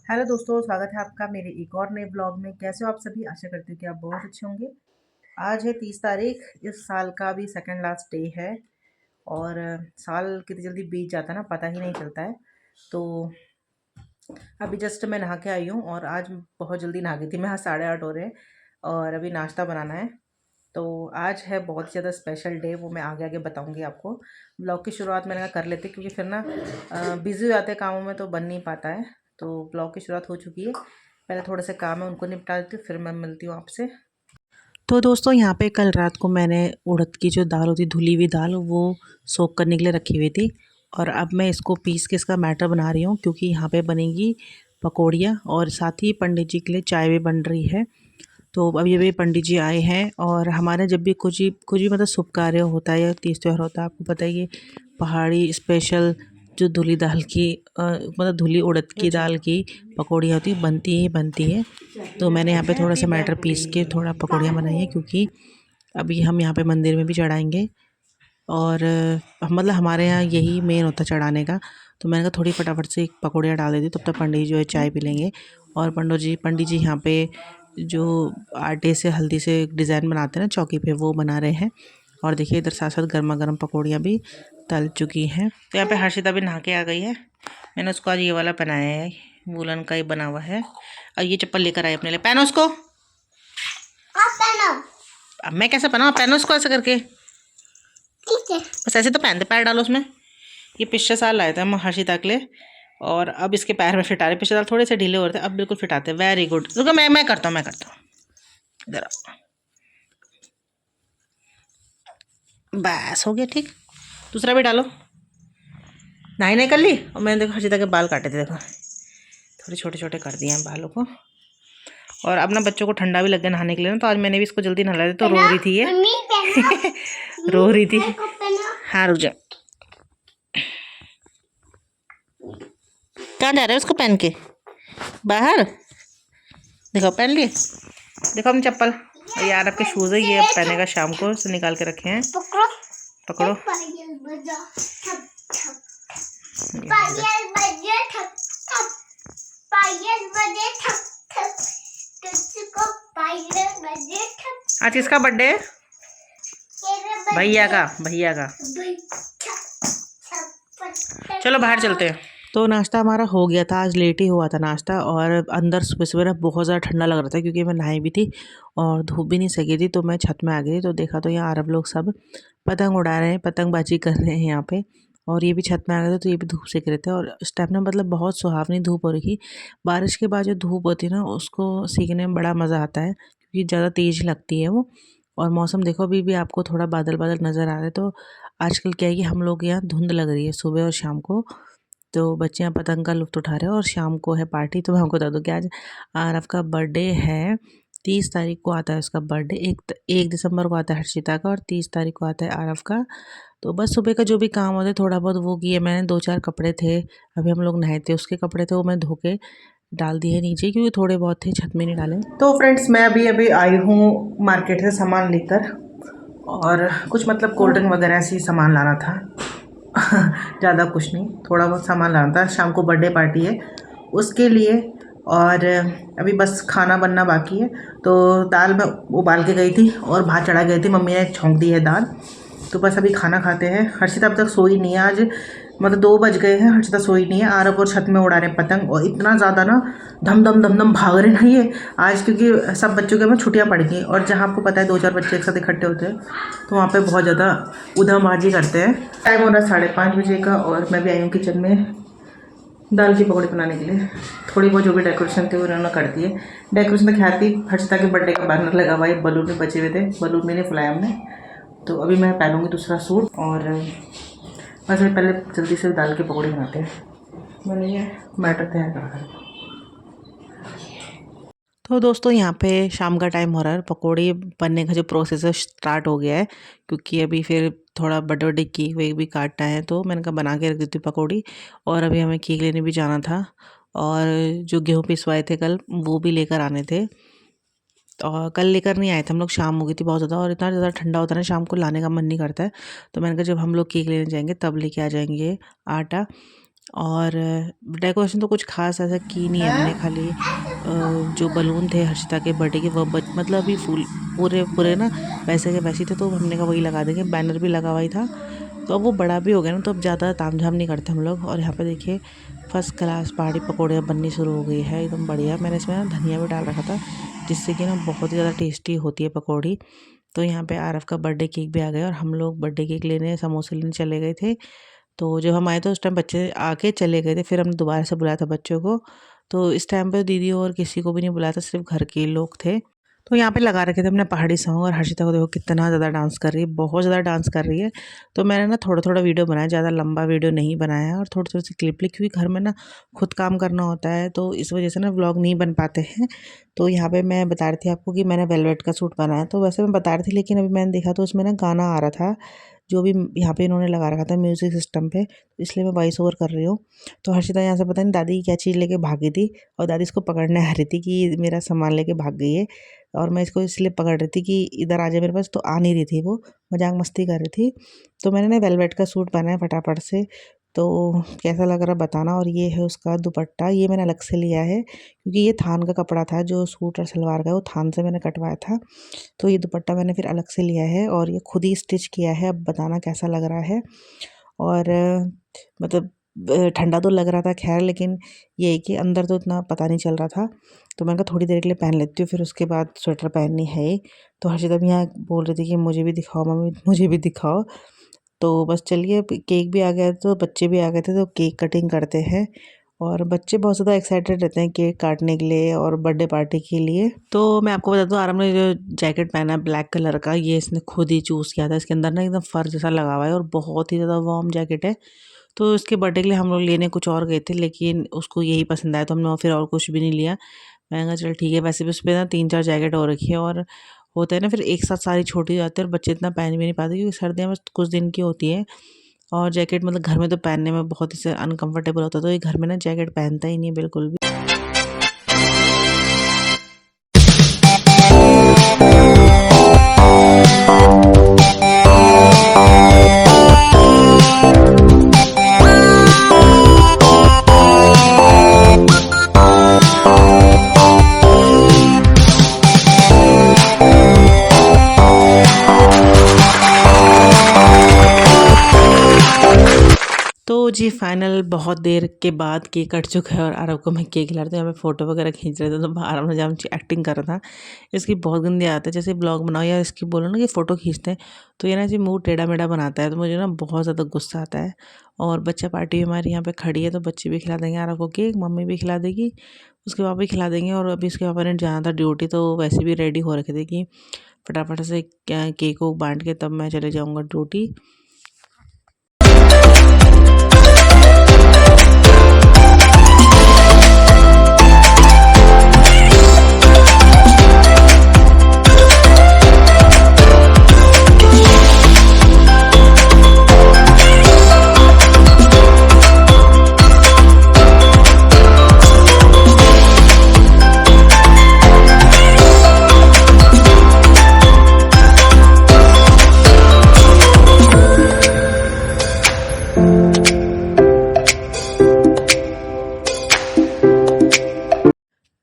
Hello दोस्तों, स्वागत है आपका मेरे एक और नए ब्लॉग में। कैसे हो आप सभी? आशा करती हूँ कि आप बहुत अच्छे होंगे। आज है 30 तारीख। इस साल का भी सेकंड लास्ट डे है और साल कितनी जल्दी बीत जाता है ना, पता ही नहीं चलता है। तो अभी जस्ट मैं नहा के आई हूँ और आज बहुत जल्दी नहा गई थी मैं। हाँ, 8:30 हो रहे हैं और अभी नाश्ता बनाना है। तो आज है बहुत ज़्यादा स्पेशल डे, वो मैं आगे आगे बताऊंगी आपको। ब्लॉग की शुरुआत मैंने कहा कर लेते, क्योंकि फिर ना बिज़ी हो जाते हैं कामों में तो बन नहीं पाता है। तो ब्लॉग की शुरुआत हो चुकी है। पहले थोड़े से काम है उनको निपटा देती हूँ, फिर मैं मिलती हूँ आपसे। तो दोस्तों, यहाँ पे कल रात को मैंने उड़द की जो दाल होती, धुली हुई दाल, वो सोक करने के लिए रखी हुई थी। और अब मैं इसको पीस के इसका बैटर बना रही हूँ, क्योंकि यहाँ पे बनेगी पकौड़ियाँ और साथ ही पंडित जी के लिए चाय भी बन रही है। तो अभी अभी पंडित जी आए हैं और हमारे जब भी कुछ भी मतलब शुभ कार्य होता है या तीज त्योहार होता है, आपको पता ही है, पहाड़ी स्पेशल जो धुली दाल की मतलब धुली उड़द की दाल की पकौड़ियाँ होती बनती ही बनती है। तो मैंने यहाँ पे थोड़ा सा मटर पीस के थोड़ा पकौड़ियाँ बनाई है, क्योंकि अभी हम यहाँ पे मंदिर में भी चढ़ाएंगे और मतलब हमारे यहाँ यही मेन होता है चढ़ाने का। तो मैंने कहा थोड़ी फटाफट से पकौड़ियाँ डाल देती, तब तक पंडित जी जो है चाय पी लेंगे। और पंडित जी यहाँ पे जो आटे से हल्दी से डिज़ाइन बनाते हैं ना चौकी पे, वो बना रहे हैं। और देखिए इधर साथ साथ गर्मा गर्म पकौड़ियाँ भी तल चुकी हैं। तो यहाँ पे हर्षिता भी नहा के आ गई है। मैंने उसको आज ये वाला पहनाया है, वूलन का ही बना हुआ है। और ये चप्पल लेकर आई अपने लिए, पहनो उसको। अब मैं कैसे पहनाऊँ? पहनो उसको ऐसे करके, ठीक है। बस ऐसे तो पहनते, पैर डालो उसमें। ये पिछले साल लाए थे हम हर्षिता के लिए और अब इसके पैर में फिटा रहे। पिछले साल थोड़े से ढीले हो रहे थे, अब बिल्कुल फिटाते। Very good. रुको, मैं करता हूँ इधर आओ। बस हो गया ठीक। दूसरा भी डालो। नहाई नहीं कर ली? और मैंने देखो हर्षिता के बाल काटे थे, देखो थोड़े छोटे छोटे कर दिए हैं बालों को। और अब ना बच्चों को ठंडा भी लग गया नहाने के लिए ना, तो आज मैंने भी इसको जल्दी नहला दिया। तो रो रही थी ये रो रही थी। हाँ रुक जा। कहाँ जा रहे हैं उसको पहन के? बाहर देखो पहन लिए। देखो अपनी चप्पल। और यार आपके शूज़ है, ये पहनेगा शाम को, से निकाल के रखे हैं। पकड़ो। आज किसका बर्थडे है? भैया का। चलो बाहर चलते हैं। तो नाश्ता हमारा हो गया था, आज लेट ही हुआ था नाश्ता। और अंदर सुबह सुबह बहुत ज़्यादा ठंडा लग रहा था, क्योंकि मैं नहाई भी थी और धूप भी नहीं सकी थी। तो मैं छत में आ गई, तो देखा तो यहाँ अरब लोग सब पतंग उड़ा रहे हैं, पतंगबाजी कर रहे हैं यहाँ पे। और ये भी छत में आ गए थे, तो ये भी धूप सेक रहे थे। और इस टाइम ना मतलब बहुत सुहावनी धूप हो रही थी। बारिश के बाद जो धूप होती है ना, उसको सेकने में बड़ा मज़ा आता है, क्योंकि ज़्यादा तेज़ लगती है वो। और मौसम देखो, अभी भी आपको थोड़ा बादल बादल नज़र आ रहा है। तो आजकल क्या है कि हम लोग यहाँ धुंध लग रही है सुबह और शाम को, तो बच्चे यहाँ पतंग का लुत्फ़ उठा रहे हैं और शाम को है पार्टी। तो मैं आपको बता दूँ कि आज आरव का बर्थडे है। 30 तारीख को आता है उसका बर्थडे। 1 दिसंबर को आता है हर्षिता का और 30 तारीख को आता है आरव का। तो बस सुबह का जो भी काम होता है थोड़ा बहुत वो किए मैंने। 2-4 कपड़े थे, अभी हम लोग नहाए थे, उसके कपड़े थे, वो मैं धो के डाल दिए नीचे, क्योंकि थोड़े बहुत थे, छत में नहीं डाले। तो फ्रेंड्स, मैं अभी अभी आई हूँ मार्केट से सामान लेकर, और कुछ मतलब कोल्ड ड्रिंक वगैरह ऐसे ही सामान लाना था। ज़्यादा कुछ नहीं, थोड़ा बहुत सामान लाना था। शाम को बर्थडे पार्टी है उसके लिए। और अभी बस खाना बनना बाकी है। तो दाल मैं उबाल के गई थी और भात चढ़ा गई थी, मम्मी ने छौंक दी है दाल। तो बस अभी खाना खाते हैं। हर्षिता अब तक सोई नहीं है आज, मतलब 2 बज गए हैं, हर्षिता सोई नहीं है। आरव और छत में उड़ा रहे हैं पतंग, और इतना ज़्यादा ना धम धम धम धम भाग रहे ना ये आज, क्योंकि सब बच्चों के में छुट्टियाँ पड़ गई। और जहाँ आपको पता है 2-4 बच्चे एक साथ इकट्ठे होते हैं, तो वहाँ पे बहुत ज़्यादा उधमबाजी करते हैं। टाइम हो रहा है 5:30 बजे का, और मैं भी आई हूँ किचन में दाल की पकौड़ी बनाने के लिए। थोड़ी बहुत जो भी डेकोरेशन थी उन्होंने कर दी है। डेकोरेशन तो खैर थी, हर्षिता के बर्थडे का बैनर लगा हुआ है, बलून में बचे हुए थे, बलून में नहीं फुलाया हमने। तो अभी मैं पहनूँगी दूसरा सूट, और बस पहले जल्दी से दाल की पकौड़ी बनाते हैं। मैंने ये बैटर तैयार कर रखा है। तो दोस्तों, यहाँ पे शाम का टाइम हो रहा है, पकौड़ी बनने का जो प्रोसेस है स्टार्ट हो गया है, क्योंकि अभी फिर थोड़ा बर्थडे केक वेक भी काटना है। तो मैंने कहा बना के रख देती हूँ पकौड़ी। और अभी हमें केक लेने भी जाना था, और जो गेहूँ पिसवाए थे कल, वो भी लेकर आने थे। और कल लेकर नहीं आए थे हम लोग, शाम हो गई थी बहुत ज़्यादा, और इतना ज़्यादा ठंडा होता है ना, शाम को लाने का मन नहीं करता है। तो मैंने कहा जब हम लोग केक लेने जाएंगे तब लेके आ जाएंगे आटा। और डेकोरेशन तो कुछ खास ऐसा की नहीं हमने, खाली जो बलून थे हर्षिता के बर्थडे के वो मतलब अभी फूल पूरे पूरे ना वैसे के वैसे थे, तो हमने कहा वही लगा देंगे। बैनर भी लगा हुआ ही था, तो अब वो बड़ा भी हो गया ना, तो अब ज़्यादा तामझाम नहीं करते हम लोग। और यहाँ पे देखिए फर्स्ट क्लास पहाड़ी पकौड़े बननी शुरू हो गई है, एकदम बढ़िया। मैंने इसमें ना धनिया भी डाल रखा था, जिससे कि ना बहुत ही ज़्यादा टेस्टी होती है पकौड़ी। तो यहाँ पे आरव का बर्थडे केक भी आ गया और हम लोग बर्थडे केक लेने समोसे लेने चले गए थे। तो जब हम आए तो उस टाइम बच्चे आके चले गए थे, फिर हमने दोबारा से बुलाया था बच्चों को। तो इस टाइम पे दीदी और किसी को भी नहीं बुलाया था, सिर्फ घर के ही लोग थे। तो यहाँ पे लगा रखे थे हमने पहाड़ी सॉन्ग, और हर्षिता को देखो कितना ज़्यादा डांस कर रही है, बहुत ज़्यादा डांस कर रही है। तो मैंने ना थोड़ा थोड़ा वीडियो बनाया, ज़्यादा लंबा वीडियो नहीं बनाया है, और थोड़ी थोड़ी सी क्लिप ली, क्योंकि घर में ना खुद काम करना होता है, तो इस वजह से ना व्लॉग नहीं बन पाते हैं। तो यहाँ पे मैं बता रही थी आपको कि मैंने वेलवेट का सूट बनाया, तो वैसे मैं बता रही थी, लेकिन अभी मैंने देखा तो उसमें ना गाना आ रहा था, जो भी यहाँ पे इन्होंने लगा रखा था म्यूज़िक सिस्टम पे, इसलिए मैं वॉइस ओवर कर रही हूँ। तो हर्षिता यहाँ से पता नहीं दादी की क्या चीज़ लेके भागी थी, और दादी इसको पकड़ने आ रही थी कि मेरा सामान लेके भाग गई है, और मैं इसको इसलिए पकड़ रही थी कि इधर आ जाए मेरे पास, तो आ नहीं रही थी, वो मजाक मस्ती कर रही थी। तो मैंने ना वेलवेट का सूट पहना है फटाफट से, तो कैसा लग रहा है बताना। और ये है उसका दुपट्टा, ये मैंने अलग से लिया है, क्योंकि ये थान का कपड़ा था, जो सूट और सलवार का वो थान से मैंने कटवाया था। तो ये दुपट्टा मैंने फिर अलग से लिया है, और ये खुद ही स्टिच किया है। अब बताना कैसा लग रहा है। और मतलब ठंडा तो लग रहा था खैर, लेकिन ये है कि अंदर तो इतना पता नहीं चल रहा था। तो मैंने कहा थोड़ी देर के लिए पहन लेती हूँ, फिर उसके बाद स्वेटर पहननी है ही। तो हर्षिता भी यहाँ बोल रही थी कि मुझे भी दिखाओ मम्मी, मुझे भी दिखाओ। तो बस चलिए, केक भी आ गया, तो बच्चे भी आ गए थे, तो केक कटिंग करते हैं। और बच्चे बहुत ज़्यादा एक्साइटेड रहते हैं केक काटने के लिए और बर्थडे पार्टी के लिए। तो मैं आपको बता दूँ, आराम ने जो जैकेट पहना है ब्लैक कलर का, ये इसने खुद ही चूज़ किया था। इसके अंदर ना एकदम फर जैसा लगा हुआ है, और बहुत ही ज़्यादा वार्म जैकेट है। तो इसके बर्थडे के लिए हम लोग लेने कुछ और गए थे, लेकिन उसको यही पसंद आया, तो हमने फिर और कुछ भी नहीं लिया। मैंने कहा चल ठीक है, वैसे भी उस पर ना 3-4 जैकेट और रखी है, और होता है ना फिर एक साथ सारी छोटी हो जाती है, और बच्चे इतना पहन भी नहीं पाते, क्योंकि सर्दियाँ बस कुछ दिन की होती है। और जैकेट मतलब घर में तो पहनने में बहुत ही अनकंफर्टेबल होता है, तो ये घर में ना जैकेट पहनता ही नहीं है बिल्कुल भी। तो जी फाइनल बहुत देर के बाद केक कट चुका है, और आरव को मैं केक खिला रही थी, यहाँ पे फ़ोटो वगैरह खींच रहे थे, तो आरव ने जब एक्टिंग कर रहा था। इसकी बहुत गंदी आदत है, जैसे ब्लॉग बनाओ या इसकी बोलो ना कि फ़ोटो खींचते हैं, तो ये ना जी मुँह टेढ़ा मेढ़ा बनाता है, तो मुझे ना बहुत ज़्यादा गुस्सा आता है। और बच्चा पार्टी हमारी यहाँ पे खड़ी है, तो बच्चे भी खिला देंगे आरव को केक, मम्मी भी खिला देगी, उसके पापा भी खिला देंगे। और अभी उसके पापा ने जाना था ड्यूटी, तो वैसे भी रेडी हो रखे थे कि फटाफट से केक को बांट के तब मैं चले जाऊँगा ड्यूटी।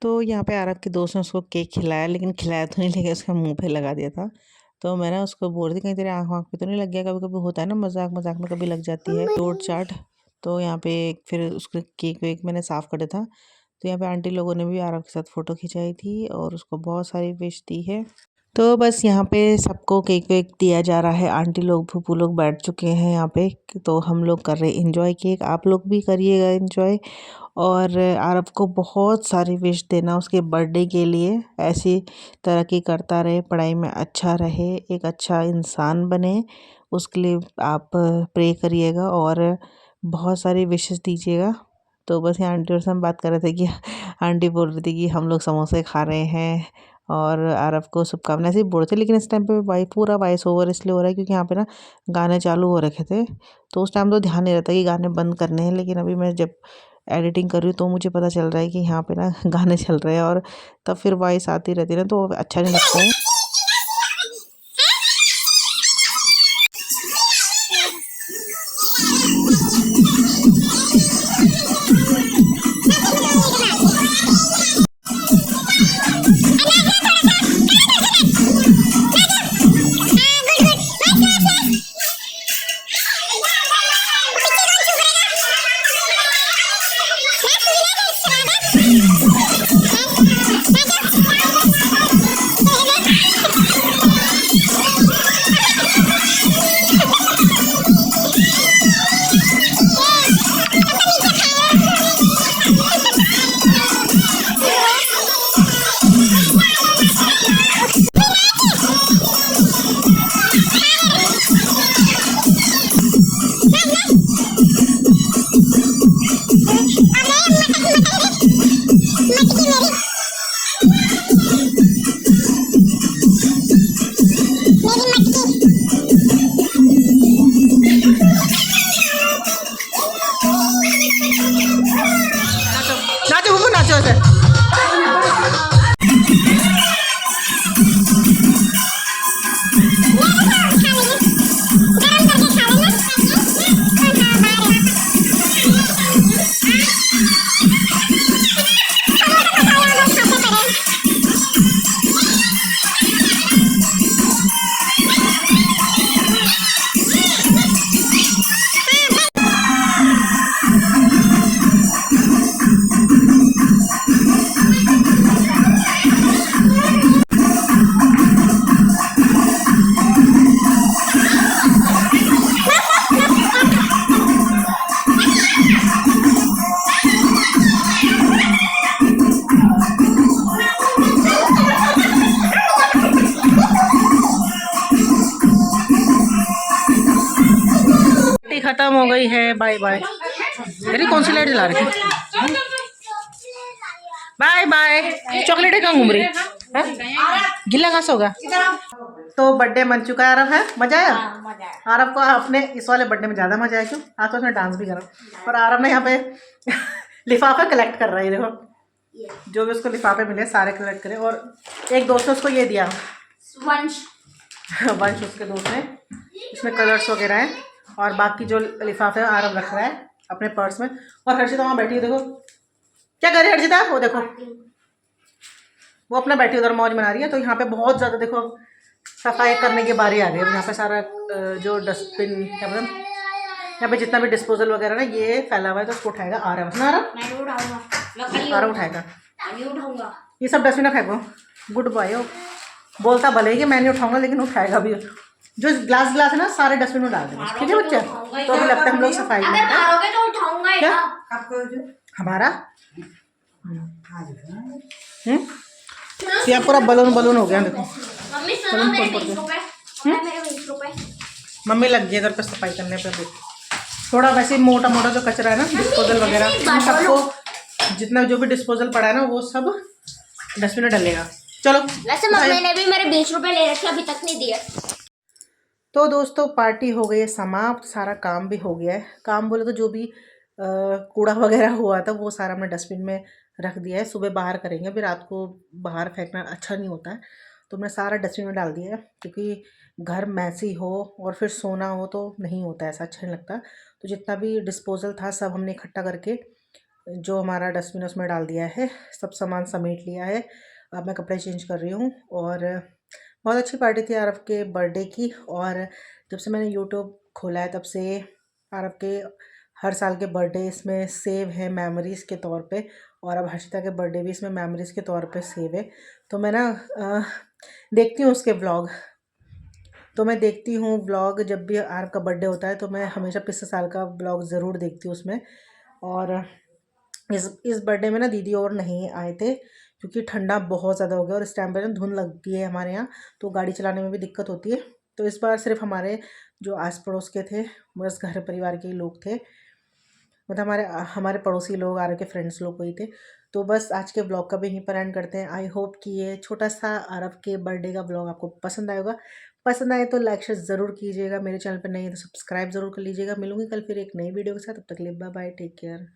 तो यहाँ पे आरव के दोस्त ने उसको केक खिलाया, लेकिन खिलाया तो नहीं, लेकिन उसके मुंह पे लगा दिया था। तो मैंने उसको बोल रही थी कहीं तेरे आँख वाँख पे तो नहीं लग गया, कभी कभी होता है ना, मजाक मजाक में कभी लग जाती है चोट चाट। तो यहाँ पे फिर उसके केक वेक मैंने साफ़ कर दिया था। तो यहाँ पे आंटी लोगों ने भी आरव के साथ फ़ोटो खिंचाई थी, और उसको बहुत सारी विश दी है। तो बस यहाँ पे सबको केक वेक दिया जा रहा है, आंटी लोग फूफू लोग बैठ चुके हैं यहाँ पे, तो हम लोग कर रहे हैं इंजॉय केक। आप लोग भी करिएगा इंजॉय। और आरव को बहुत सारी विश देना उसके बर्थडे के लिए, ऐसी तरक्की करता रहे, पढ़ाई में अच्छा रहे, एक अच्छा इंसान बने, उसके लिए आप प्रे करिएगा और बहुत सारी विशेस दीजिएगा। तो बस यहाँ आंटी और से हम बात कर रहे थे कि आंटी बोल रही थी कि हम लोग समोसे खा रहे हैं, और आरव को शुभकामनाएं ऐसे ही बोल रहे थे। लेकिन इस टाइम पे पूरा वॉइस ओवर इसलिए हो रहा है क्योंकि यहाँ पे ना गाने चालू हो रखे थे, तो उस टाइम तो ध्यान नहीं रहता कि गाने बंद करने हैं। लेकिन अभी मैं जब एडिटिंग कर रही हूँ तो मुझे पता चल रहा है कि यहाँ पे ना गाने चल रहे हैं, और तब फिर वॉइस आती रहती है ना, तो अच्छा नहीं लगता है। नाचो बबू नाचो ऐसे। खत्म हो गई है, बाय बाय। अरे कौन सी लाइट जला रही है? Bye bye. चॉकलेट कहाँ घूम रही है? गिल्ला कहाँ से होगा? तो बर्थडे बन चुका है आरव, है मजा आया? आरव को अपने इस वाले बर्थडे में ज़्यादा मजा आया, क्यों? आज तो उसने डांस भी करा। और आरव ने यहाँ पे लिफाफे कलेक्ट कर रहा है, देखो जो भी उसको लिफाफे मिले सारे कलेक्ट करे। और एक दोस्त ने उसको ये दिया, वंश उसके दोस्त ने, इसमें कलर्स वगैरह हैं। और बाकी जो लिफाफे आरव रख रहा है अपने पर्स में। और हर्षिता वहाँ बैठी है, देखो क्या कर रही है हर्षिता, वो देखो वो अपना बैठी उधर मौज मना रही है। तो यहाँ पे बहुत ज़्यादा देखो सफाई करने की बारी आ गई है। यहाँ पे सारा जो डस्टबिन क्या मतलब यहाँ पे जितना भी डिस्पोजल वगैरह ना ये फैला हुआ है, तो उसको उठाएगा आरव ना। आरव उठाएगा ये सब डस्टबिन में फेंको। गुड बॉय हो, बोलता भले ही कि मैं नहीं उठाऊंगा लेकिन उठाएगा भी। जो ग्लास है ना सारे डस्टबिन में डाल देंगे, ठीक है बच्चे? तो अभी लगता है हम लोग सफाई में क्या हमारा यहाँ पूरा बलून हो गया, देखो मम्मी लग गई इधर पे सफाई करने पे। थोड़ा वैसे मोटा जो कचरा है ना डिस्पोजल वगैरह, सबको जितना जो भी डिस्पोजल पड़ा है ना वो सब डस्टबिन में डलेगा। चलो वैसे मम्मी ने भी मेरे 20 रुपए ले रखे, अभी तक नहीं दिए। तो दोस्तों पार्टी हो गई है समाप्त, सारा काम भी हो गया है। काम बोले तो जो भी कूड़ा वगैरह हुआ था वो सारा हमने डस्टबिन में रख दिया है। सुबह बाहर करेंगे, अभी रात को बाहर फेंकना अच्छा नहीं होता है, तो हमने सारा डस्टबिन में डाल दिया है। क्योंकि घर मैसी हो और फिर सोना हो तो नहीं होता, ऐसा अच्छा नहीं लगता। तो जितना भी डिस्पोजल था सब हमने इकट्ठा करके जो हमारा डस्टबिन उसमें डाल दिया है, सब सामान समेट लिया है। अब मैं कपड़े चेंज कर रही हूँ। और बहुत अच्छी पार्टी थी आरव के बर्थडे की। और जब से मैंने यूट्यूब खोला है तब से आरव के हर साल के बर्थडे इसमें सेव है मेमोरीज़ के तौर पे। और अब हर्षिता के बर्थडे भी इसमें मेमोरीज़ के तौर पे सेव है। तो मैं ना देखती हूँ उसके व्लॉग, तो मैं देखती हूँ व्लॉग जब भी आरव का बर्थडे होता है तो मैं हमेशा पिछले साल का व्लॉग ज़रूर देखती हूँ उसमें। और इस बर्थडे में ना दीदी और नहीं आए थे क्योंकि ठंडा बहुत ज़्यादा हो गया और इस टाइम पर ना धुंध लग गई है हमारे यहाँ, तो गाड़ी चलाने में भी दिक्कत होती है। तो इस बार सिर्फ हमारे जो आस पड़ोस के थे, बस घर परिवार के ही लोग थे, मतलब हमारे पड़ोसी लोग, आरव के फ्रेंड्स लोग कोई थे। तो बस आज के ब्लॉग का भी यहीं पर एंड करते हैं। आई होप कि ये छोटा सा आरव के बर्थडे का ब्लॉग आपको पसंद आएगा। पसंद आए तो लाइक शेयर ज़रूर कीजिएगा, मेरे चैनल पर नहीं है तो सब्सक्राइब ज़रूर कर लीजिएगा। मिलूंगी कल फिर एक नई वीडियो के साथ, तब तक के लिए बाय बाय, टेक केयर।